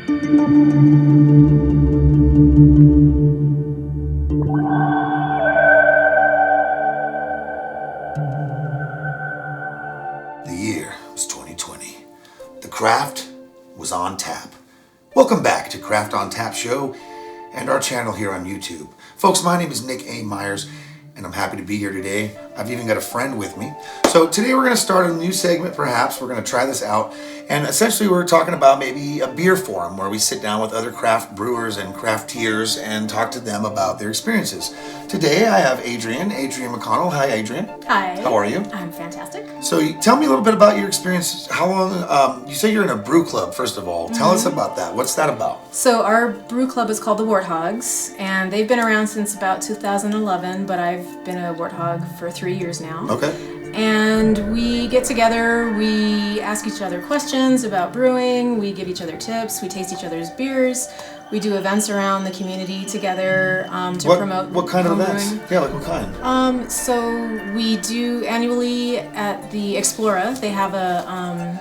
The year was 2020. The craft was on tap. Welcome back to Craft on Tap Show and our channel here on YouTube. Folks, my name is Nick A. Myers, and I'm happy to be here today. I've even got a friend with me. So today we're going to start a new segment, perhaps. We're going to try this out. And essentially we're talking about maybe a beer forum where we sit down with other craft brewers and craftiers and talk to them about their experiences. Today I have Adrienne McConnell. Hi, Adrienne. Hi. How are you? I'm fantastic. So tell me a little bit about your experience. How long, you say you're in a brew club, first of all. Tell us about that. What's that about? So our brew club is called the Worthogs, and they've been around since about 2011, but I've been a Worthog for 3 years now. Okay. And we get together, we ask each other questions about brewing, we give each other tips, we taste each other's beers, we do events around the community together to promote What kind of home events? brewing. Yeah, like what kind? So we do annually at the Explora, they have a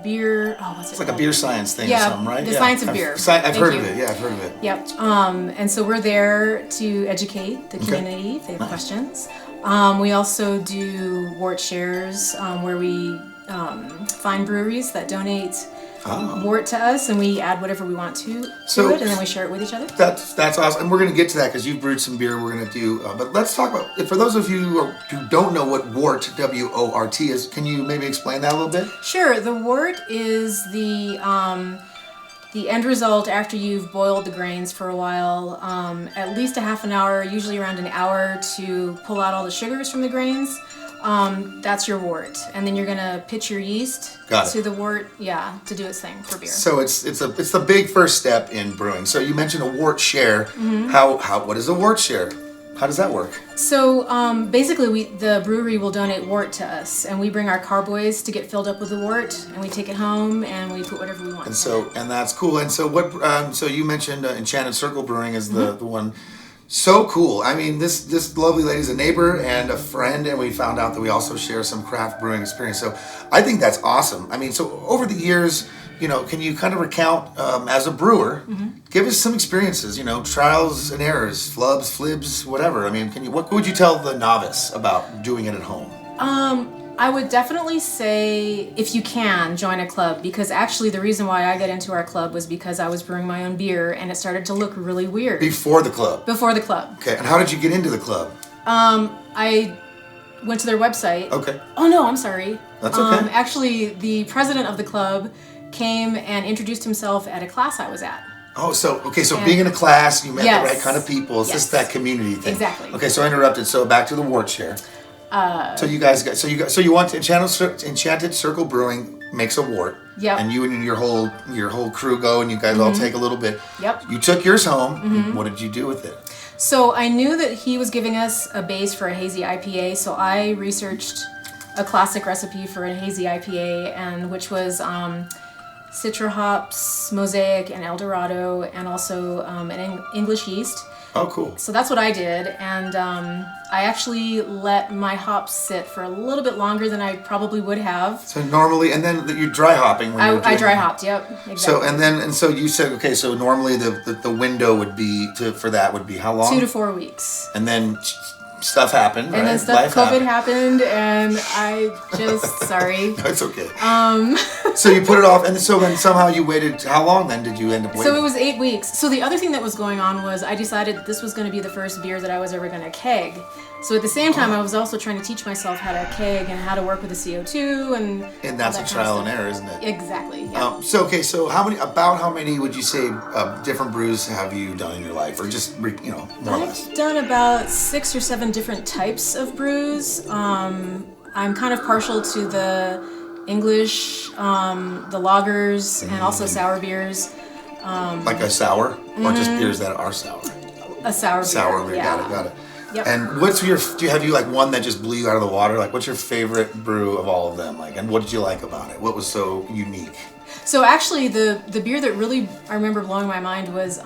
beer, what's it It's like called? a beer science thing or Yeah, something, right? the science of beer. I've heard you. of it. Yeah, I've heard of it. Yep. And so we're there to educate the community if they have questions. We also do wort-shares where we find breweries that donate wort to us, and we add whatever we want to it, and then we share it with each other. That's awesome, and we're going to get to that because you've brewed some beer. We're going to do, but let's talk about, for those of you who don't know what wort, W-O-R-T is. Can you maybe explain that a little bit? Sure. The wort is the end result after you've boiled the grains for a while, at least a half an hour, usually around an hour, to pull out all the sugars from the grains. That's your wort, and then you're gonna pitch your yeast to the wort, to do its thing for beer. So it's the big first step in brewing. So you mentioned a wort-share. What is a wort-share? How does that work? So basically, the brewery will donate wort to us, and we bring our carboys to get filled up with the wort, and we take it home, and we put whatever we want. And that's cool. And so what? So you mentioned Enchanted Circle Brewing is the one. So cool. I mean, this lovely lady's a neighbor and a friend, and we found out that we also share some craft brewing experience. So I think that's awesome. I mean, so over the years, can you kind of recount as a brewer, give us some experiences, trials and errors, flubs, flibs, whatever. I mean, what would you tell the novice about doing it at home? I would definitely say, if you can, join a club, because actually the reason why I got into our club was because I was brewing my own beer and it started to look really weird. Before the club? Before the club. Okay, and how did you get into the club? I went to their website. Okay. Oh no, I'm sorry. That's okay. Actually, the president of the club came and introduced himself at a class I was at. Oh, so being in a class, you met the right kind of people. It's just that community thing. Exactly. Okay, so I interrupted. So back to the wort-share. So you want Enchanted Circle Brewing makes a wort. Yep. And you and your whole crew go, and you guys all take a little bit. Yep. You took yours home. What did you do with it? So I knew that he was giving us a base for a Hazy IPA, so I researched a classic recipe for a Hazy IPA, and which was Citra hops, Mosaic, and Eldorado, and also an English yeast. Oh, cool. So that's what I did, and I actually let my hops sit for a little bit longer than I probably would have. So normally, and then you're dry hopping when you're doing I dry hopped, yep. Exactly. So you said, okay, so normally the window would be for that would be how long? 2 to 4 weeks. And then stuff happened, right? And then COVID happened, and I just, sorry. No, it's okay. So you put it off, and so then somehow you waited, how long then did you end up waiting? So it was 8 weeks. So the other thing that was going on was I decided that this was going to be the first beer that I was ever going to keg. So at the same time, I was also trying to teach myself how to keg and how to work with the CO2 and that's a trial and error, isn't it? Exactly. Yeah. So how many would you say different brews have you done in your life, or just more or less? I've done about 6 or 7 different types of brews. I'm kind of partial to the English, the lagers, and also sour beers. Like a sour, or just beers that are sour? A sour beer. Sour beer, yeah. got it. Yep. And have you like one that just blew you out of the water? Like, what's your favorite brew of all of them? Like, and what did you like about it? What was so unique? So actually, the beer that really I remember blowing my mind was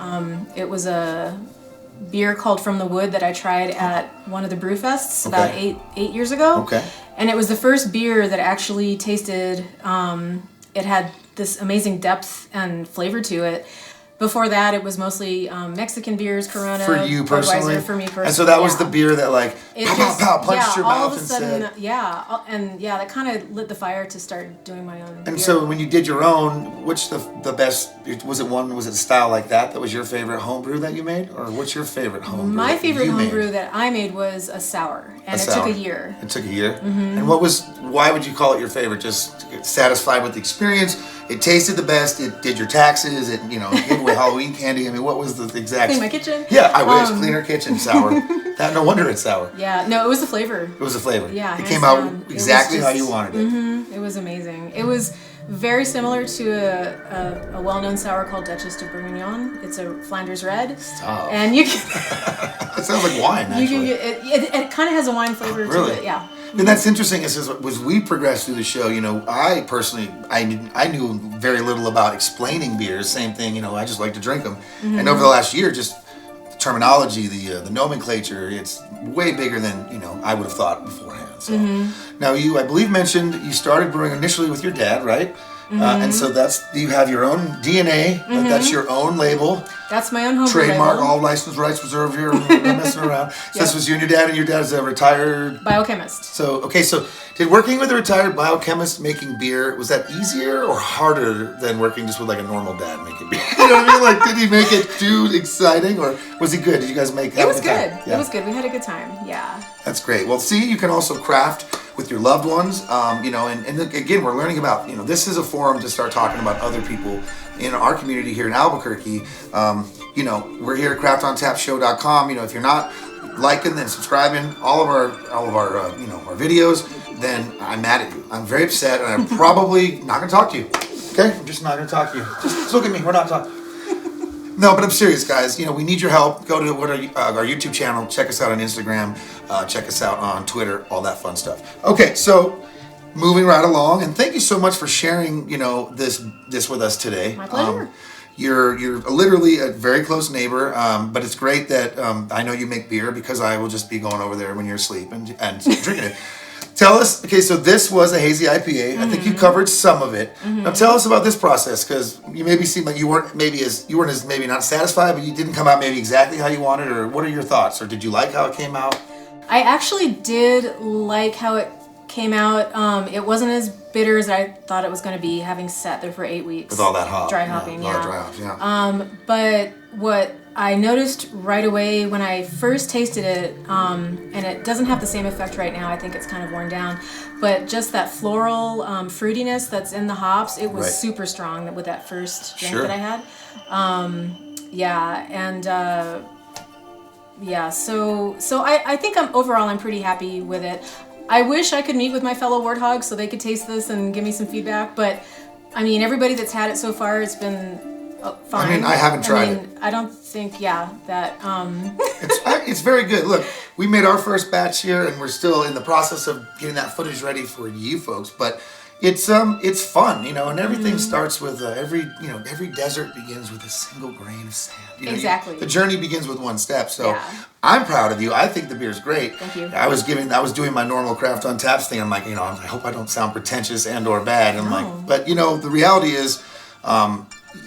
it was a beer called From the Wood that I tried at one of the brew fests about eight years ago. Okay. And it was the first beer that actually tasted. It had this amazing depth and flavor to it. Before that, it was mostly Mexican beers, Corona, For you personally? Budweiser, for me personally. And so that was the beer that like, It pow, just, pow, pow, punched your all mouth of a and sudden, said... that kind of lit the fire to start doing my own And beer. so when you did your own, which the best, was it a style like that was your favorite homebrew that you made? Or what's your favorite homebrew? My favorite homebrew made? that I made was a sour, and it sour. took a year. It took a year? Mm-hmm. And why would you call it your favorite? Just satisfied with the experience? It tasted the best, it did your taxes, it, gave away Halloween candy. I mean, what was the exact... Clean my kitchen? Yeah, I wish. Cleaner kitchen, sour. No wonder it's sour. Yeah, no, it was the flavor. It was the flavor. Yeah, it came out exactly how you wanted it. Mm-hmm, it was amazing. It was very similar to a well-known sour called Duchess de Bourguignon. It's a Flanders Red. Stop. And you can... It sounds like wine, actually. You can get, it kind of has a wine flavor to it, yeah. And that's interesting. As we progressed through the show, I personally, I knew very little about explaining beers. Same thing, I just like to drink them. Mm-hmm. And over the last year, just the terminology, the nomenclature, it's way bigger than I would have thought beforehand. So now you, I believe, mentioned you started brewing initially with your dad, right? And so you have your own DNA, but that's your own label. That's my own home trademark, label. all license rights reserved here. We're not messing around. So this was you and your dad is a retired... biochemist. So did working with a retired biochemist making beer, was that easier or harder than working just with like a normal dad making beer? You know what I mean? Like, did he make it too exciting or was he good? Did you guys make... It was good. Yeah. It was good. We had a good time. Yeah. That's great. Well, see, you can also craft with your loved ones, and again, we're learning about, this is a forum to start talking about other people in our community here in Albuquerque. We're here at craftontapshow.com. If you're not liking and subscribing all of our our videos, then I'm mad at you. I'm very upset, and I'm probably not going to talk to you. Okay? I'm just not going to talk to you. Just look at me. We're not talking. No, but I'm serious, guys. We need your help. Go to our YouTube channel. Check us out on Instagram. Check us out on Twitter. All that fun stuff. Okay, so moving right along, and thank you so much for sharing, this with us today. My pleasure. You're literally a very close neighbor, but it's great that I know you make beer because I will just be going over there when you're asleep and drinking it. Tell us, okay, so this was a Hazy IPA. I think you covered some of it. Now tell us about this process, because you maybe seemed like you weren't as maybe not satisfied, but you didn't come out maybe exactly how you wanted, or what are your thoughts? Or did you like how it came out? I actually did like how it came out. It wasn't as bitter as I thought it was going to be, having sat there for 8 weeks. With all that hop. Dry hopping, yeah. Dry hops, yeah. But what I noticed right away when I first tasted it, and it doesn't have the same effect right now, I think it's kind of worn down, but just that floral fruitiness that's in the hops, it was super strong with that first drink that I had. So I think I'm pretty happy with it. I wish I could meet with my fellow Worthogs so they could taste this and give me some feedback, but I mean, everybody that's had it so far, it's been fine. I mean, I haven't tried it. I don't think, that... It's very good. Look, we made our first batch here, and we're still in the process of getting that footage ready for you folks, but it's fun, and everything starts with every desert begins with a single grain of sand. Exactly. The journey begins with one step. So I'm proud of you. I think the beer's great. Thank you. I was doing my normal Craft on Taps thing. I'm like, I hope I don't sound pretentious and or bad. And I'm like, but the reality is,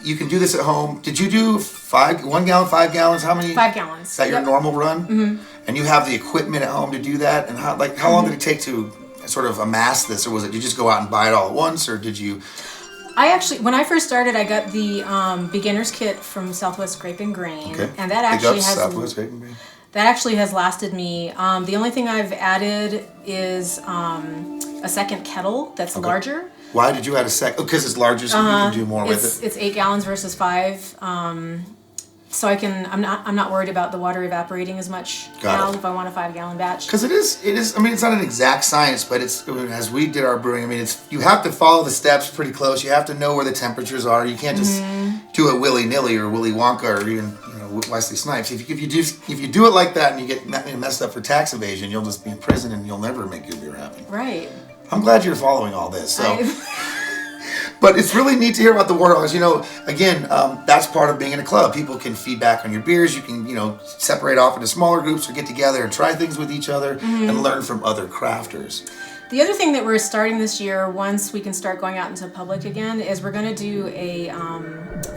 you can do this at home. Did you do 1 gallon, 5 gallons? How many? 5 gallons. Is that your normal run? Mm-hmm. And you have the equipment at home to do that? And how long did it take to sort of amass this? Or was it you just go out and buy it all at once? Or did you... when I first started, I got the beginner's kit from Southwest Grape and Grain. Okay. And that actually has... Southwest Grape and Grain. That actually has lasted me. The only thing I've added is a second kettle that's larger. Why did you add a second? Because it's larger, so you can do more with it. It's 8 gallons versus 5. So I'm not worried about the water evaporating as much now if I want a 5-gallon batch. Because it is. I mean, it's not an exact science, but as we did our brewing. I mean, you have to follow the steps pretty close. You have to know where the temperatures are. You can't just do it willy nilly or Willy Wonka or even Wesley Snipes. If you do it like that and you get messed up for tax evasion, you'll just be in prison and you'll never make your beer happen. Right. I'm glad you're following all this. So. But it's really neat to hear about the Worthogs. Again, that's part of being in a club. People can feedback on your beers. You can, separate off into smaller groups or get together and try things with each other and learn from other crafters. The other thing that we're starting this year, once we can start going out into public again, is we're going to do a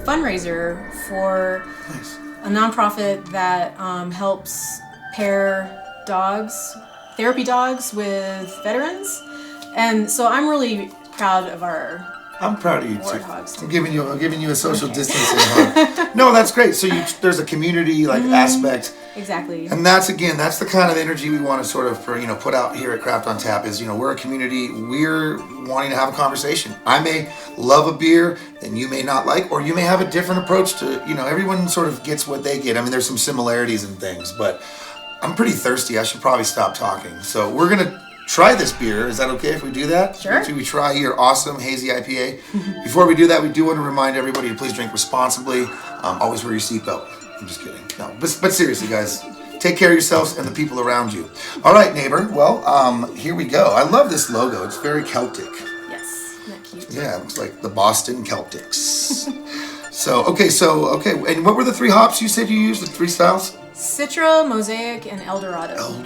fundraiser for a nonprofit that helps pair dogs, therapy dogs, with veterans. And so I'm really proud of our... I'm proud of you too. Worthogs. I'm giving you a social distancing hug. No, that's great. So there's a community aspect. Exactly. And that's the kind of energy we want to sort of put out here at Craft on Tap is, we're a community. We're wanting to have a conversation. I may love a beer that you may not like, or you may have a different approach to, everyone sort of gets what they get. I mean, there's some similarities in things, but I'm pretty thirsty. I should probably stop talking. So we're going to try this beer. Is that okay if we do that? Sure. Should we try your awesome Hazy IPA? Before we do that, we do want to remind everybody to please drink responsibly. Always wear your seatbelt. I'm just kidding. No, but seriously, guys, take care of yourselves and the people around you. All right, neighbor. Well, here we go. I love this logo. It's very Celtic. Yes, isn't that cute? Yeah, it looks like the Boston Celtics. Okay. And what were the 3 hops you said you used? The 3 styles? Citra, Mosaic, and Eldorado.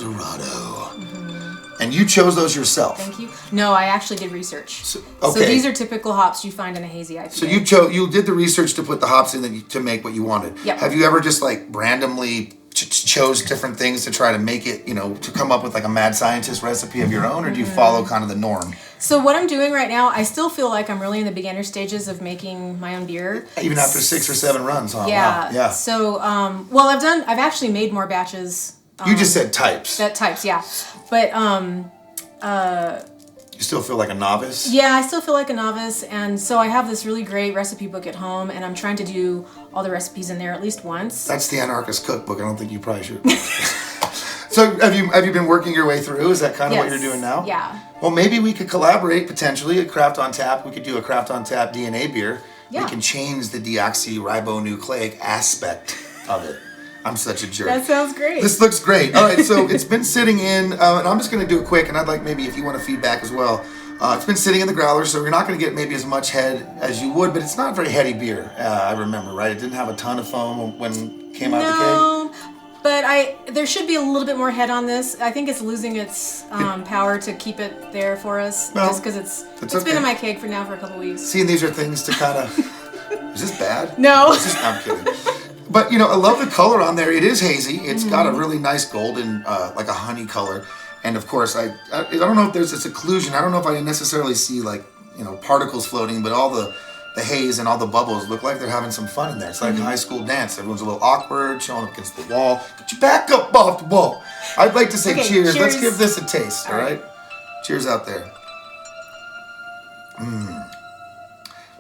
And you chose those yourself? Thank you. No, I actually did research. So these are typical hops you find in a hazy IPA. So you did the research to put the hops in to make what you wanted. Yep. Have you ever just randomly chose different things to try to make it, to come up with a mad scientist recipe of your own, or do you follow kind of the norm? So what I'm doing right now, I still feel like I'm really in the beginner stages of making my own beer. Even after 6 or 7 runs, huh? Yeah. Wow. Yeah. So, I've actually made more batches. You just said types. Types, yeah. But, you still feel like a novice? yeah, I still feel like a novice. And so I have this really great recipe book at home, and I'm trying to do all the recipes in there at least once. That's the Anarchist Cookbook. I don't think you probably should. So have you been working your way through? Is that kind of what you're doing now? Yeah. Well, maybe we could collaborate potentially at Craft on Tap. We could do a Craft on Tap DNA beer. Yeah. We can change the deoxyribonucleic aspect of it. I'm such a jerk. That sounds great. This looks great. All right, so it's been sitting in, and I'm just going to do it quick, and I'd like maybe if you want to feedback as well. It's been sitting in the growler, so you're not going to get maybe as much head as you would, but it's not a very heady beer, I remember, right? It didn't have a ton of foam when it came out of the keg. No, but there should be a little bit more head on this. I think it's losing its power to keep it there for us, just because it's been in my keg for a couple weeks. See, and these are things to kind of... Is this bad? No. I'm kidding. But, I love the color on there. It is hazy. It's got a really nice golden, like a honey color. And, of course, I don't know if there's this occlusion. I don't know if I necessarily see, particles floating, but all the haze and all the bubbles look like they're having some fun in there. It's like high school dance. Everyone's a little awkward, showing up against the wall. Get your back up off the wall. I'd like to say cheers. Let's give this a taste, all right? Cheers out there.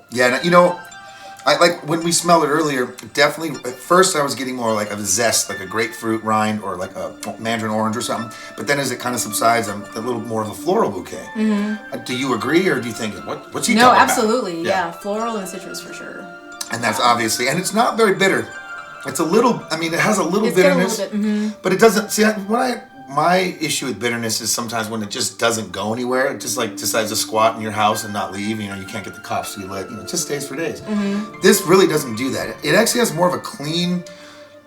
Yeah, I like when we smelled it earlier, definitely at first I was getting more like a zest, like a grapefruit rind or like a mandarin orange or something. But then as it kind of subsides, I'm a little more of a floral bouquet. Do you agree, or do you think what's he talking about? No, absolutely. Yeah, floral and citrus for sure. And that's obviously, and it's not very bitter. It's a little, it has a little bitterness, got a little bit, but it doesn't. See, my issue with bitterness is sometimes when it just doesn't go anywhere. It just decides to squat in your house and not leave. You can't get the cops to let. It just stays for days. This really doesn't do that. It actually has more of a clean.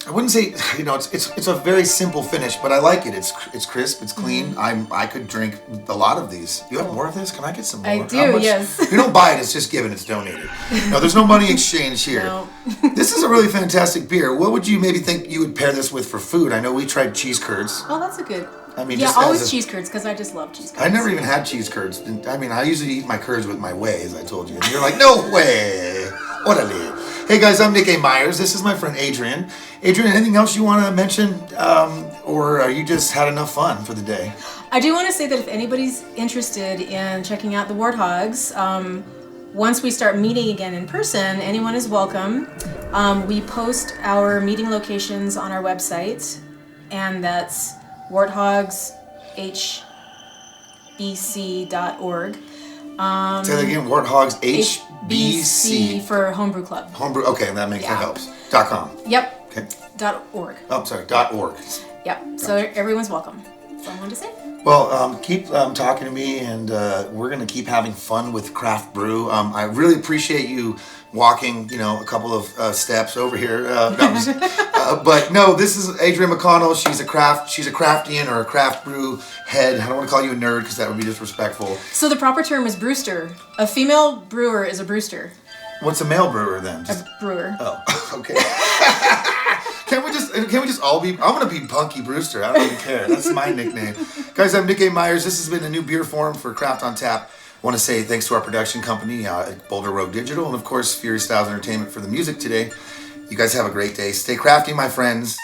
I wouldn't say it's a very simple finish, but I like it. It's crisp. It's clean. I could drink a lot of these. You have more of this? Can I get some more? I do. Yes. If you don't buy it, it's just given. It's donated. No, there's no money exchange here. No. This is a really fantastic beer. What would you maybe think you would pair this with for food? I know we tried cheese curds. Oh, that's a good. Yeah, always cheese curds because I just love cheese curds. I never even had cheese curds. I usually eat my curds with my whey, as I told you. And you're like, no way. Orale. Hey guys, I'm Nick A. Myers. This is my friend Adrienne. Adrienne, anything else you want to mention? Or are you just had enough fun for the day? I do want to say that if anybody's interested in checking out the Worthogs, once we start meeting again in person, anyone is welcome. We post our meeting locations on our website, and that's WorthogsHBC.org. Say that again, Worthogs HBC. For Homebrew Club. Homebrew, okay, that helps. .com. Yep. Okay. .org. Oh, sorry, .org. Yep, so everyone's welcome. That's all I wanted to say. Well, keep talking to me, and we're going to keep having fun with Craft Brew. I really appreciate you walking, a couple of steps over here. But no, this is Adrienne McConnell. She's a craftian or a craft brew head. I don't want to call you a nerd because that would be disrespectful. So the proper term is brewster. A female brewer is a brewster. What's a male brewer then? A brewer. Oh, okay. Can we just all be? I'm gonna be Punky Brewster. I don't even care. That's my nickname, guys. I'm Nick A. Myers. This has been a new beer forum for Craft on Tap. I want to say thanks to our production company, Boulder Road Digital, and of course FuriouStylz Entertainment for the music today. You guys have a great day. Stay crafty, my friends.